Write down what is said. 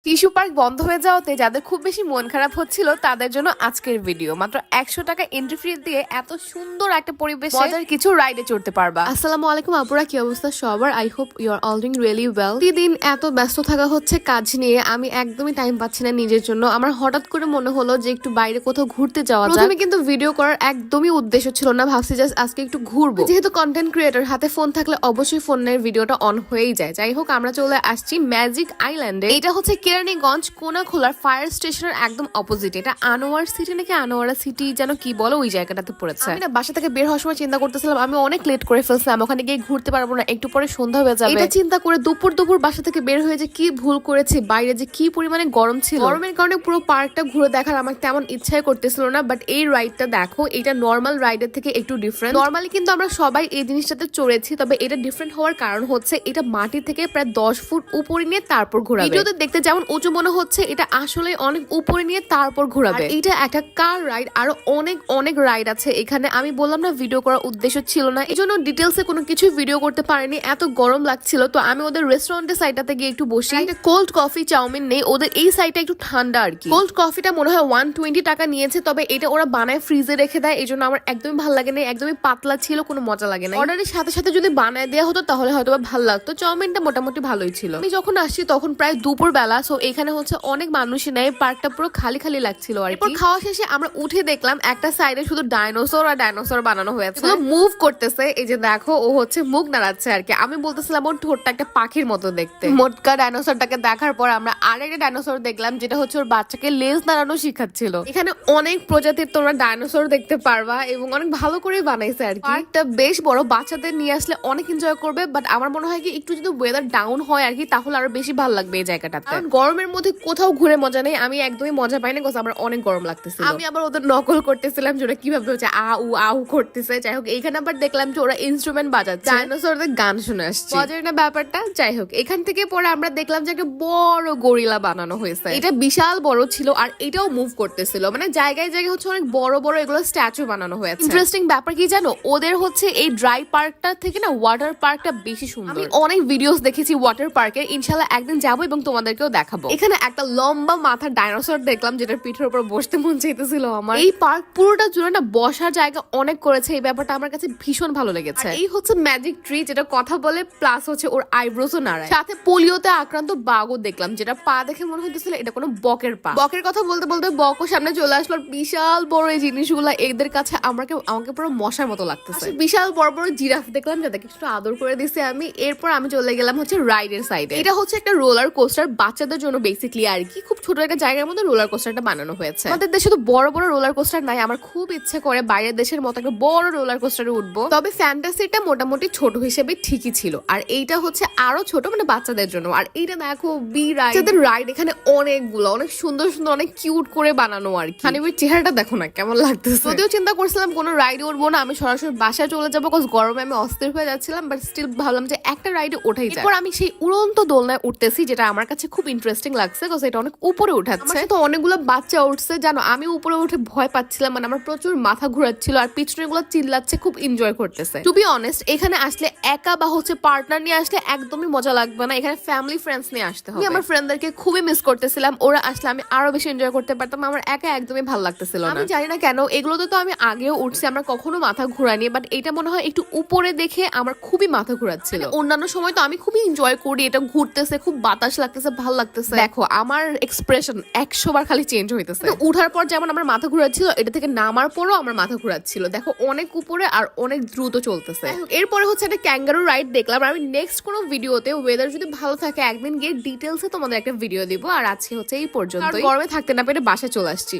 Tissue park বন্ধ হয়ে যাওয়াতে যাদের খুব বেশি মন খারাপ হচ্ছিল তাদের জন্য আজকের ভিডিও। মাত্র 100 টাকা এন্ট্রি ফি দিয়ে এত সুন্দর একটা পরিবেশে মজার কিছু রাইডে চড়তে পারবা। আসসালামু আলাইকুম আপুরা, কি অবস্থা সবার? I hope you are all doing really well. প্রতিদিন এত ব্যস্ত থাকা হচ্ছে কাজ নিয়ে, আমি একদমই টাইম পাচ্ছি না নিজের জন্য। আমার হঠাৎ করে মনে হলো যে একটু বাইরে কোথাও ঘুরতে যাওয়া যায়। প্রথমে কিন্তু ভিডিও করার একদমই উদ্দেশ্য ছিল না, ভাবছি জাস্ট আজকে একটু ঘুরবো। যেহেতু কন্টেন্ট ক্রিয়েটর, হাতে ফোন থাকলে অবশ্যই ফোনের ভিডিওটা অন হয়েই যায়। যাই হোক, আমরা চলে আসছি ম্যাজিক আইল্যান্ডে। এটা হচ্ছে কেরানীগঞ্জ কোনাখোলার ফায়ার স্টেশনের একদম অপোজিট। এটা আনোয়ার সিটি নাকি আনোয়ারা সিটি যেন কি বলো, ওই জায়গাটাতে পড়েছে। আমি না বাসা থেকে বের হওয়ার সময় চিন্তা করতেছিলাম আমি অনেক লেট করে ফেলছিলাম, ওখানে গিয়ে ঘুরতে পারবো না, একটু পরে সন্ধ্যা হয়ে যাবে। এটা চিন্তা করে দুপুর বাসা থেকে বের হয়ে যে কি ভুল করেছি। বাইরে যে কি পরিমাণে গরম ছিল, গরমের কারণে পুরো পার্কটা ঘুরে দেখার আমার তেমন ইচ্ছাই করতেছিল না। বাট এই রাইডটা দেখো, এটা নর্মাল রাইডের থেকে একটু ডিফারেন্ট। নর্মালি কিন্তু আমরা সবাই এই জিনিসটাতে চড়েছি, তবে এটা ডিফারেন্ট হওয়ার কারণ হচ্ছে এটা মাটি থেকে প্রায় 10 ফুট উপরে নিয়ে তারপর ঘোরাবে। ভিডিওতে দেখতে যেমন উঁচু মনে হচ্ছে, এটা আসলে অনেক উপরে নিয়ে তারপর ঘোরাবে। এটা একটা কার রাইড, আরো অনেক রাইড আছে এখানে। আমি বললাম না ভিডিও করার উদ্দেশ্য ছিল না, এই জন্য ডিটেলসে কোনো কিছু ভিডিও করতে পারিনি, এত গরম লাগছিল। তো আমি ওদের রেস্টুরেন্টের সাইডটাতে গিয়ে একটু বসি। একটা কোল্ড কফি চাউমিন নেই, ওদের এই সাইডটা একটু ঠান্ডা আর কি। কোল্ড কফিটা মনে হয় 120 টাকা নিয়েছে, তবে এটা ওরা বানায় ফ্রিজে রেখে দেয়, এই জন্য আমার একদমই ভালো লাগে না, একদমই পাতলা ছিল, কোনো মজা লাগে না। অর্ডারের সাথে যদি বানায় দেওয়া হতো তাহলে হয়তো ভালো লাগতো। চাউমিনটা মোটামুটি ভালোই ছিল। আমি যখন আসছি তখন প্রায় দুপুর বেলা, সো এখানে হচ্ছে অনেক মানুষই নেই, পার্কটা পুরো খালি লাগছিল আর কি। খাওয়া শেষে আমরা উঠে দেখলাম একটা সাইডে শুধু ডাইনোসর বানানো হয়েছে, মুভ করতেছে। এই যে দেখো, ও হচ্ছে মুখ নাড়াচ্ছে আর কি। আমি বলতেছিলাম ওর ঠোঁটটা একটা পাখির মতো দেখতে। মোটকা ডাইনোসরটাকে দেখার পর আমরা আরেকটা ডাইনোসর দেখলাম, যেটা হচ্ছে ওর বাচ্চাকে লেজ নাড়ানো শিখাচ্ছিল। এখানে অনেক প্রজাতির তোমরা ডাইনোসর দেখতে পারবা এবং অনেক ভালো করে বানাইছে আর কি। পার্কটা বেশ বড়, বাচ্চাদের নিয়ে আসলে অনেক এনজয় করবে। বাট আমার মনে হয় কি একটু যদি ওয়েদার ডাউন হয় আর কি, তাহলে আরো বেশি ভালো লাগবে এই জায়গাটাতে। কারণ গরমের মধ্যে কোথাও ঘুরে মজা নেই, আমি একদমই মজা পাই না, আমার অনেক গরম লাগতেছিল। আমি আবার ওদের নকল করতেছিলাম যে ওরা কিভাবে হচ্ছে আউ করতেছে। যাই হোক, এইখানে আবার দেখলাম যে ওরা ইনস্ট্রুমেন্ট বাজাচ্ছে, ডাইনোসরদের গান শুনে আসছে, মজার না ব্যাপারটা। যাই হোক, এখান থেকে পরে আমরা দেখলাম যে একটা বড় গরিলা বানানো হয়েছে। এটা বিশাল বড় ছিল আর এটাও মুভ করতেছিল, মানে জায়গায় হচ্ছে অনেক বড় এগুলো স্ট্যাচু বানানো হয়েছে। ইন্টারেস্টিং ব্যাপার কি জানো, ওদের হচ্ছে এই ড্রাই পার্কটা থেকে না ওয়াটার পার্কটা বেশি সুন্দর। আমি অনেক ভিডিওস দেখেছি ওয়াটার পার্কের, ইনশাল্লাহ একদিন যাবো এবং তোমাদেরকেও দেখাবো। এখানে একটা লম্বা মাথার ডাইনোসর দেখলাম, যেটার পিঠের উপর বসতে মন চাইতেছিল আমার। এই পার্ক পুরোটা জুড়ে না বসার জায়গা অনেক করেছে, এই ব্যাপারটা আমার কাছে ভীষণ ভালো লেগেছে। এই হচ্ছে ম্যাজিক ট্রি, যেটা কথা বলে প্লাস হচ্ছে ওর আইব্রোসও নাড়ায়। সাথে পোলিওতে আক্রান্ত বাঘও দেখলাম, যেটা পা দেখে মনে হইতেছিল এটা কোনো বকের পা। বকের কথা বলতে বকও সামনে চলে আসলো। বিশাল বড় এই জিনিসগুলা এদের কাছে আমাকে পুরো মশার মতো লাগতেছে। বিশাল বড় জিরাফ দেখলাম, যাদেরকে একটু আদর করে দিছে আমি। এরপর আমি চলে গেলাম হচ্ছে রাইডের সাইডে। এটা হচ্ছে একটা রোলার কোস্টার, বাচ্চাদের জন্য বেসিক্যালি আর কি। খুব ছোট একটা জায়গার মধ্যে রোলার কোস্টারটা বানানো হয়েছে। আমাদের দেশে তো বড় রোলার কোস্টার নাই, আমার খুব ইচ্ছে করে বাইরের দেশের মতো একটা বড় রোলার কোস্টারে উঠবো। তবে ফ্যান্টাসিটা মোটামুটি ছোট হিসেবে ঠিকই ছিল, আর এইটা হচ্ছে আরো ছোট, মানে বাচ্চাদের জন্য। আর এইটা দেখো বি রাইড, এখানে অনেকগুলো অনেক সুন্দর অনেক কিউট করে বানানো আর কি। হানিবির চেহারাটা দেখো না কেমন লাগতেছে। যদিও চিন্তা করছিলাম কোনো রাইডে উঠবো না, আমি সরাসরি বাসায় চলে যাবো, কজ গরমে আমি অস্থির হয়ে যাচ্ছিলাম। বাট স্টিল ভাবলাম যে একটা রাইডে ওঠাই যায়। এরপর আমি সেই উড়ন্ত দোলনায় উঠতেছি, যেটা আমার কাছে খুব ইন্টারেস্টিং লাগছে, কজ এটা অনেক উপরে উঠাচ্ছে। তো অনেকগুলো বাচ্চা উঠছে, জানো আমি উপরে উঠে ভয় পাচ্ছিলাম, মানে আমার প্রচুর মাথা ঘুরাচ্ছিল, আর পিছনে গুলো চিল্লাচ্ছে, খুব এনজয় করতেছে। টু বি অনেস্ট, এখানে আসলে একা বা হচ্ছে পার্টনার নিয়ে আসলে একদমই মজা লাগবে না, এখানে ফ্যামিলি ফ্রেন্ডস নিয়ে আসতে হবে। আমি আমার ফ্রেন্ডদেরকে খুবই মিস করতেছিলাম, ওরা আসলে আমি আরো বেশি এনজয় করতে পারতাম, আমার একা একদমই ভালো লাগতেছিল না। আমি জানি না কেন, এগুলোতে তো আমি আগেও উঠছি, আমরা কখনো মাথা ঘুরাইনি, বাট এটা মনে হয় একটু উপরে দেখে আমার খুবই মাথা ঘুরাচ্ছিল। অন্যান্য সময় তো আমি খুবই এনজয় করি, এটা ঘুরতেছে, খুব বাতাস লাগতেছে, ভালো লাগতেছে। দেখো আমার এক্সপ্রেশন 100 বার খালি চেঞ্জ হইতেছে। উঠার পর যেমন আমার মাথা ঘুরাচ্ছিল, এটা থেকে নামার পরও আমার মাথা ঘুরাচ্ছিল। দেখো অনেক উপরে আর অনেক দ্রুত চলতেছে। এরপরে হচ্ছে একটা ক্যাঙ্গারু রাইড দেখলাম। আমি নেক্সট কোনো ভিডিওতে ওয়েদার যদি ভালো থাকে একদিন গিয়ে ডিটেলসে তোমাদের একটা ভিডিও দিব। আর আজকে হচ্ছে এই পর্যন্ত, গরমে থাকতে না পেরে বাসায় চলে আসছি।